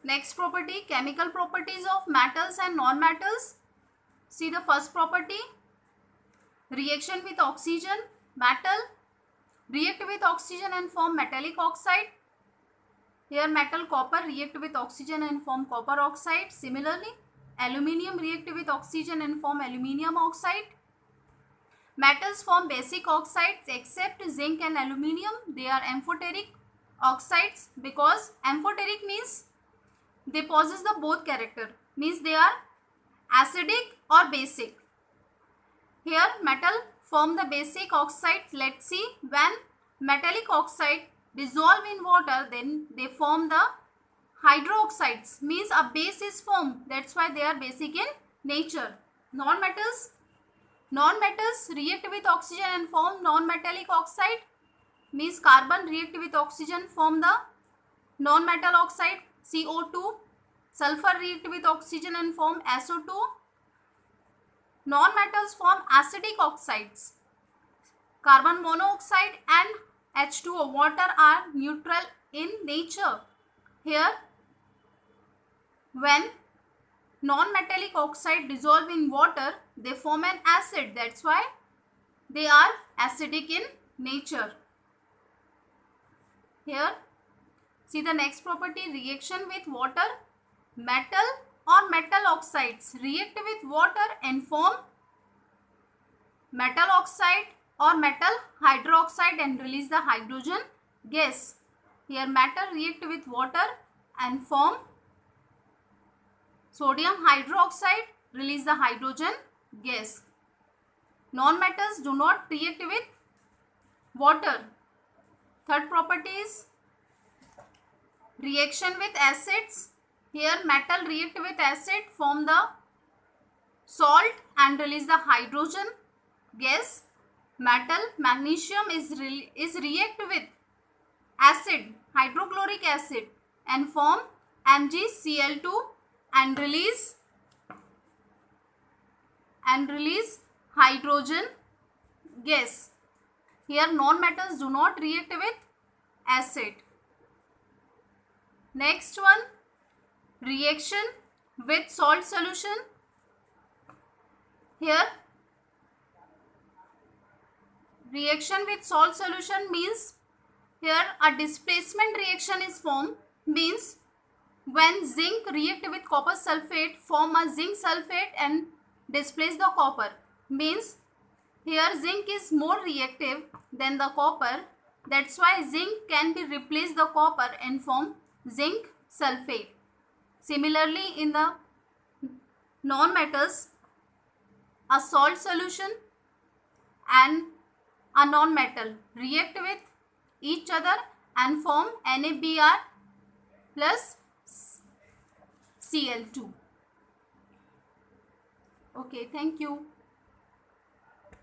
Next property, chemical properties of metals and non-metals. See the first property, reaction with oxygen, metal react with oxygen and form metallic oxide. Here metal copper react with oxygen and form copper oxide. Similarly, aluminium react with oxygen and form aluminium oxide. Metals form basic oxides except zinc and aluminium. They are amphoteric oxides because amphoteric means they possess the both character, means they are acidic or basic. Here metal form the basic oxides. Let's see, when metallic oxide dissolve in water, then they form the hydroxides, means a base is formed. That's why they are basic in nature. Non-metals react with oxygen and form non-metallic oxide, means carbon react with oxygen form the non-metal oxide CO2. Sulfur react with oxygen and form SO2. Non-metals form acidic oxides. Carbon monoxide and H2O, water, are neutral in nature. Here, when non-metallic oxide dissolve in water, they form an acid. That's why they are acidic in nature. Here, see the next property, reaction with water. Metal or metal oxides react with water and form metal oxide or metal hydroxide and release the hydrogen gas. Here metal react with water and form sodium hydroxide, release the hydrogen gas. Non-metals do not react with water. Third property is reaction with acids. Here metal react with acid, form the salt and release the hydrogen gas. Metal magnesium is react with acid, hydrochloric acid, and form MgCl2 and release hydrogen gas. Here non-metals do not react with acid. Next one, reaction with salt solution. Here reaction with salt solution means here a displacement reaction is formed, means when zinc react with copper sulfate, form a zinc sulfate and displace the copper, means here zinc is more reactive than the copper. That's why zinc can be replace the copper and form zinc sulfate. Similarly, in the non-metals, a salt solution and a non-metal react with each other and form NaBr plus Cl2. Okay, thank you.